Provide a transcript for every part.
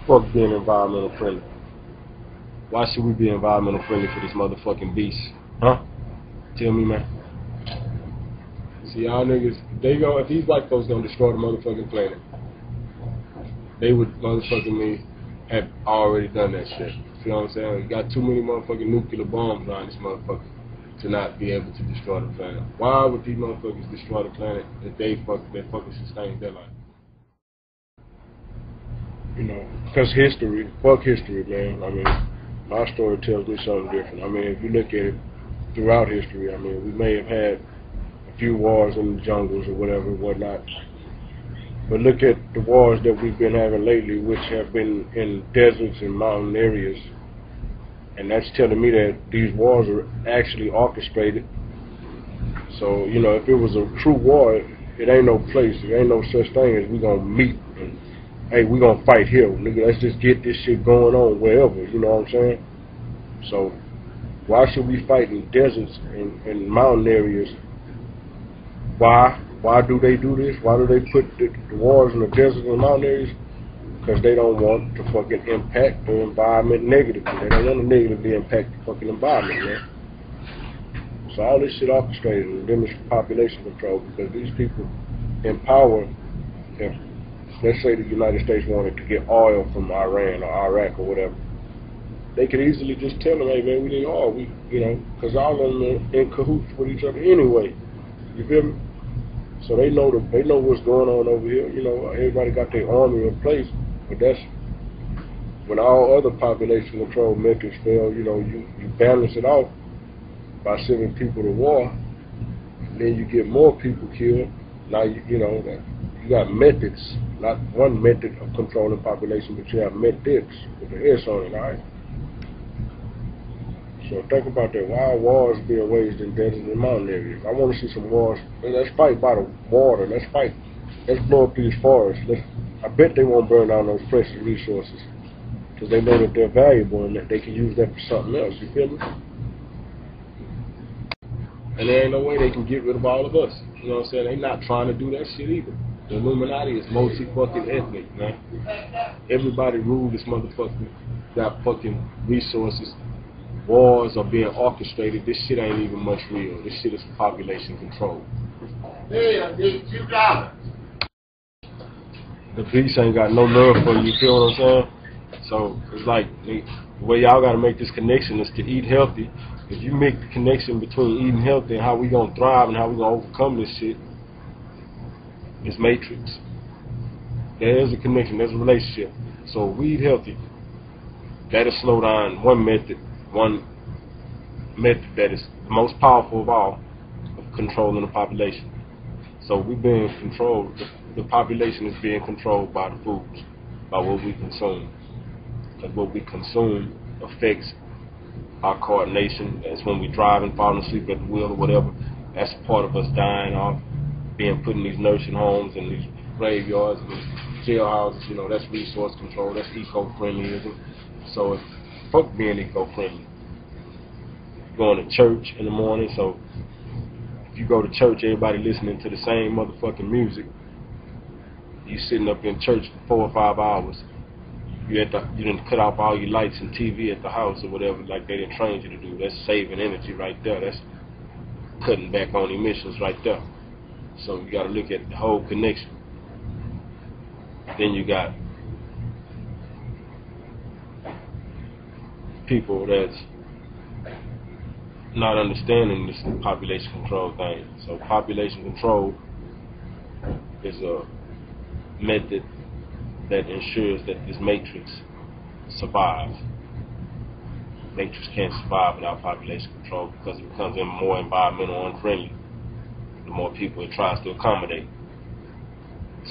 fuck being environmental friendly? Why should we be environmental friendly for this motherfucking beast? Huh? Tell me, man. See, y'all niggas, if these white folks gonna destroy the motherfucking planet, they would motherfucking me have already done that shit. You know what I'm saying? You got too many motherfucking nuclear bombs around this motherfucker to not be able to destroy the planet. Why would these motherfuckers destroy the planet if they fucking sustain their life? You know, because history, fuck history, man. I mean, my story tells me something different. I mean, if you look at it throughout history, I mean, we may have had a few wars in the jungles or whatever, whatnot. But look at the wars that we've been having lately, which have been in deserts and mountain areas. And that's telling me that these wars are actually orchestrated. So, you know, if it was a true war, it ain't no place, there ain't no such thing as we gonna meet and, hey, we gonna fight here, nigga, let's just get this shit going on wherever, you know what I'm saying? So, why should we fight in deserts and mountain areas? Why? Why do they do this? Why do they put the wars in the deserts and mountain areas? Because they don't want to fucking impact the environment negatively. They don't want to negatively impact the fucking environment, man. So all this shit orchestrated, and them is population control, because these people in power, if, let's say the United States wanted to get oil from Iran or Iraq or whatever, they could easily just tell them, hey man, we need oil, you know, because all of them are in cahoots with each other anyway. You feel me? So they know what's going on over here. You know, everybody got their army in place, but that's when all other population control methods fail. You know, you balance it off by sending people to war. Then you get more people killed. Now you know that you got methods, not one method of controlling population, but you have methods with the S on it. All right. So think about that. Why are wars being waged in deserts and mountain areas? I want to see some wars. Let's fight by the water. Let's fight. Let's blow up these forests. I bet they won't burn down those precious resources because they know that they're valuable and that they can use that for something else. You feel me? And there ain't no way they can get rid of all of us. You know what I'm saying? They not trying to do that shit either. The Illuminati is multi-fucking ethnic, man. Everybody rule this motherfucker. Got fucking resources. Wars are being orchestrated. This shit ain't even much real. This shit is population control. Hey, I need $2. The beast ain't got no love for you. You feel what I'm saying? So it's like the way y'all got to make this connection is to eat healthy. If you make the connection between eating healthy and how we gonna thrive and how we gonna overcome this shit, it's matrix. There is a connection. There's a relationship. So if we eat healthy, that'll slow down one method that is the most powerful of all of controlling the population. So we're being controlled. The population is being controlled by the foods, by what we consume. Because what we consume affects our coordination. That's when we drive and falling asleep at the wheel or whatever. That's a part of us dying off, being put in these nursing homes and these graveyards and these jailhouses. You know, that's resource control. That's eco-friendlyism. So if fuck being eco-friendly. Going to church in the morning, so if you go to church, everybody listening to the same motherfucking music. You sitting up in church for 4 or 5 hours. You didn't cut off all your lights and TV at the house or whatever, like they didn't train you to do. That's saving energy right there. That's cutting back on emissions right there. So you got to look at the whole connection. Then you got people that's not understanding this population control thing. So population control is a method that ensures that this matrix survives. Matrix can't survive without population control because it becomes more environmental unfriendly the more people it tries to accommodate.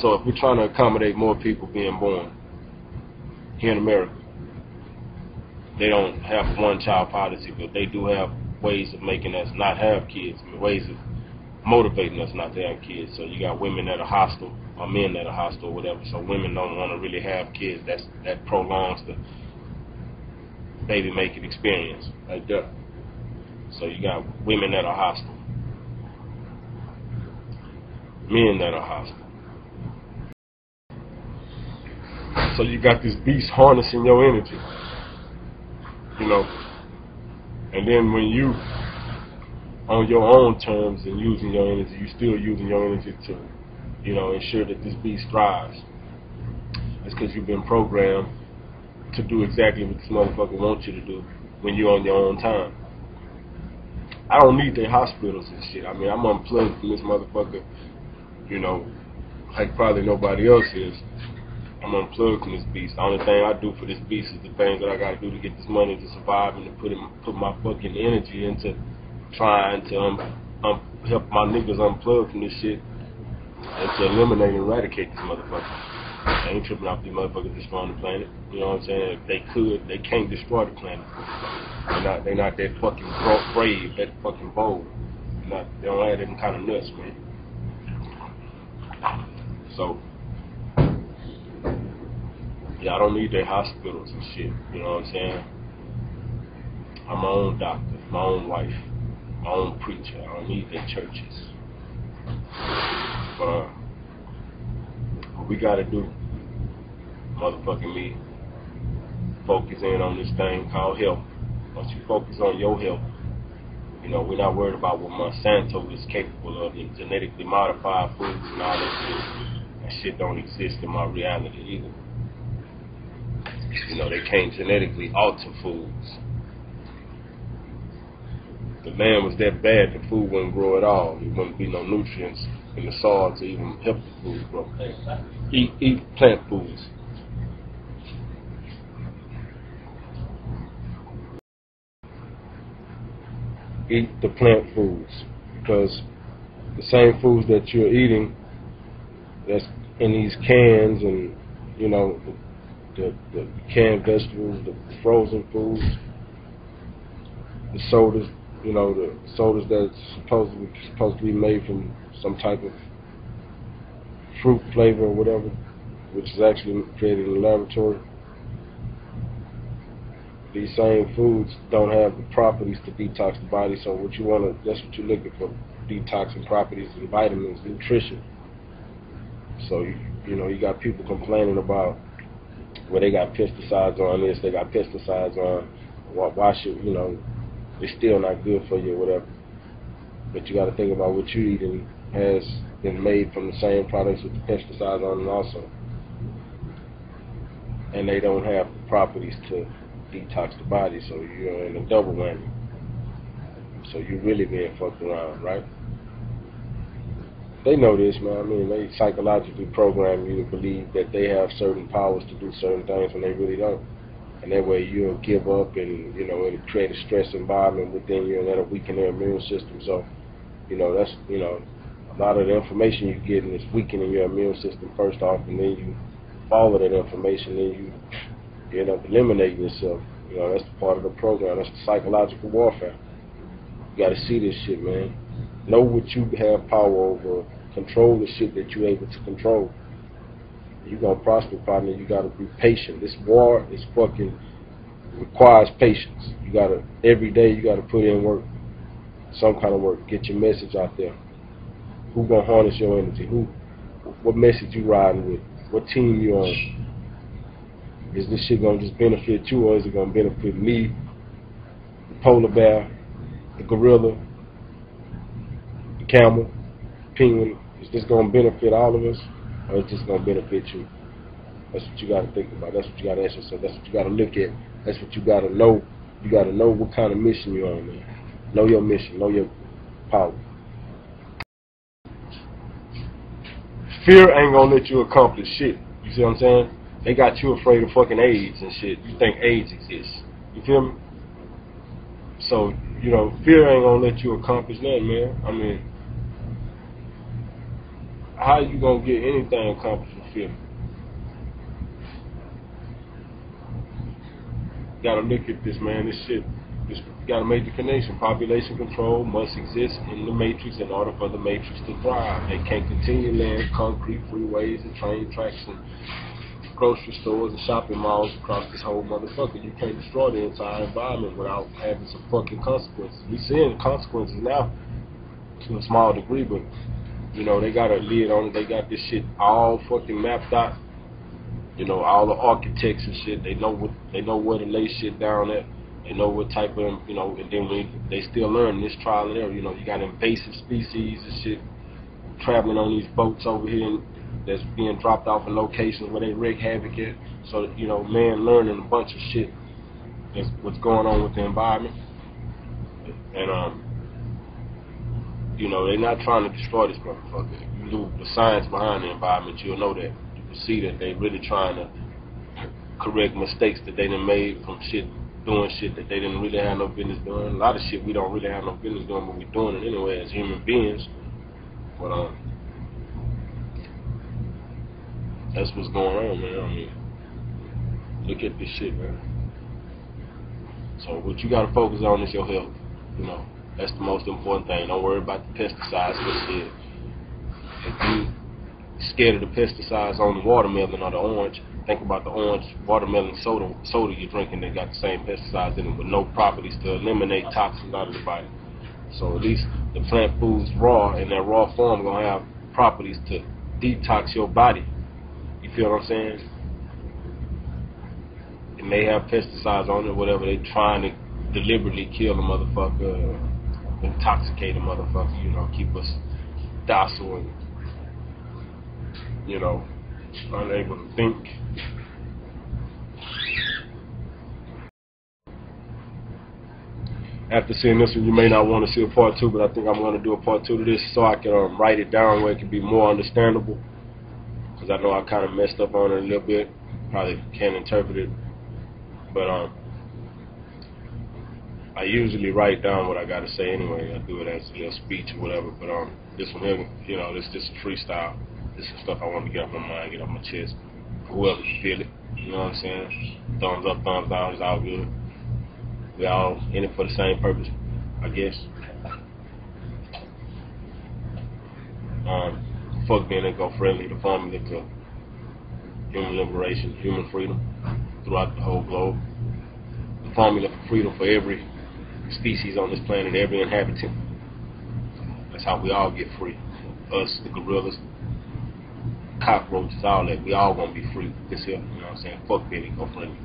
So if we're trying to accommodate more people being born here in America, they don't have one-child policy, but they do have ways of making us not have kids, ways of motivating us not to have kids. So you got women that are hostile, or men that are hostile, or whatever. So women don't want to really have kids. That prolongs the baby making experience right there. So you got women that are hostile, men that are hostile. So you got this beast harnessing your energy, you know. And then when you on your own terms and using your energy, you still using your energy to, you know, ensure that this beast thrives. It's because you've been programmed to do exactly what this motherfucker wants you to do when you're on your own time. I don't need their hospitals and shit. I mean, I'm unplugged from this motherfucker, you know, like probably nobody else is. I'm unplugged from this beast. The only thing I do for this beast is the things that I gotta do to get this money to survive and to put my fucking energy into trying to help my niggas unplug from this shit and to eliminate and eradicate this motherfucker. They ain't tripping off these motherfuckers destroying the planet. You know what I'm saying? If they could, they can't destroy the planet. They're not that fucking brave, that fucking bold. They don't have them kind of nuts, man. So, yeah, I don't need their hospitals and shit. You know what I'm saying? I'm my own doctor, my own wife, my own preacher. I don't need their churches. But what we gotta do, motherfucking me, focus in on this thing called health. Once you focus on your health, you know, we're not worried about what Monsanto is capable of and genetically modified foods and all that shit. That shit don't exist in my reality either. You know, they can't genetically alter foods. If the land was that bad, the food wouldn't grow at all. There wouldn't be no nutrients in the soil to even help the food grow. Eat plant foods. Eat the plant foods, because the same foods that you're eating that's in these cans and, you know, the canned vegetables, the frozen foods, the sodas, you know, the sodas that's supposed to be made from some type of fruit flavor or whatever, which is actually created in the laboratory. These same foods don't have the properties to detox the body, so what you want to, that's what you're looking for, detoxing properties and vitamins, nutrition. So, you know, you got people complaining about, well, they got pesticides on this, they got pesticides on, why should, you know, it's still not good for you or whatever. But you got to think about what you're eating has been made from the same products with the pesticides on them also. And they don't have the properties to detox the body, so you're in a double whammy. So you're really being fucked around, right? They know this, man. I mean, they psychologically program you to believe that they have certain powers to do certain things when they really don't. And that way you'll give up and, you know, it'll create a stress environment within you and that'll weaken their immune system. So, you know, that's, you know, a lot of the information you're getting is weakening your immune system first off, and then you follow that information and you end up eliminating yourself. You know, that's part of the program. That's the psychological warfare. You got to see this shit, man. Know what you have power over. Control the shit that you're able to control. You're going to prosper, partner. You got to be patient. This war is fucking requires patience. You got to, every day you got to put in work. Some kind of work. Get your message out there. Who going to harness your energy? What message you riding with? What team you on? Is this shit going to just benefit you, or is it going to benefit me, the polar bear, the gorilla, the camel, the penguin? Is this going to benefit all of us, or is this going to benefit you? That's what you got to think about. That's what you got to ask yourself. That's what you got to look at. That's what you got to know. You got to know what kind of mission you're on, man. Know your mission. Know your power. Fear ain't going to let you accomplish shit. You see what I'm saying? They got you afraid of fucking AIDS and shit. You think AIDS exists. You feel me? So, you know, fear ain't gonna let you accomplish that, man. I mean, how you gonna get anything accomplished with fear? You gotta look at this, man. This shit, you gotta make the connection. Population control must exist in the matrix in order for the matrix to thrive. They can't continue laying concrete freeways and train tracks and grocery stores and shopping malls across this whole motherfucker. You can't destroy the entire environment without having some fucking consequences. We seeing the consequences now to a small degree, but you know, they got a lid on it. They got this shit all fucking mapped out. You know, all the architects and shit, they know where to lay shit down at. They know what type of, you know, and then they still learn this trial and error. You know, you got invasive species and shit traveling on these boats over here and that's being dropped off in locations where they wreak havoc at. So, you know, man learning a bunch of shit that's what's going on with the environment. And, you know, they're not trying to destroy this motherfucker. If you do the science behind the environment, you'll know that. You can see that they really trying to correct mistakes that they done made from doing shit that they didn't really have no business doing. A lot of shit we don't really have no business doing, but we're doing it anyway as human beings. But that's what's going on, man. I mean, look at this shit, man. So what you gotta focus on is your health. You know, that's the most important thing. Don't worry about the pesticides, but shit, if you scared of the pesticides on the watermelon or the orange, think about the orange watermelon soda you're drinking that got the same pesticides in it with no properties to eliminate toxins out of the body. So at least the plant foods raw, in their raw form, gonna have properties to detox your body. You feel what I'm saying? It may have pesticides on it, whatever. They trying to deliberately kill a motherfucker, intoxicate a motherfucker, you know, keep us docile and, you know, unable to think. After seeing this one, you may not want to see a part 2, but I think I'm going to do a part 2 to this so I can write it down where it can be more understandable. Because I know I kind of messed up on it a little bit. Probably can't interpret it. But I usually write down what I got to say anyway. I do it as a little speech or whatever. But this one here, you know, this just a freestyle. This is stuff I want to get off my mind, get off my chest. Whoever can feel it, you know what I'm saying? Thumbs up, thumbs down, it's all good. We all in it for the same purpose, I guess. Fuck being eco-friendly, the formula to human liberation, human freedom throughout the whole globe. The formula for freedom for every species on this planet, every inhabitant. That's how we all get free. Us, the gorillas, cockroaches, all that. We all gonna be free this here, you know what I'm saying? Fuck being eco-friendly.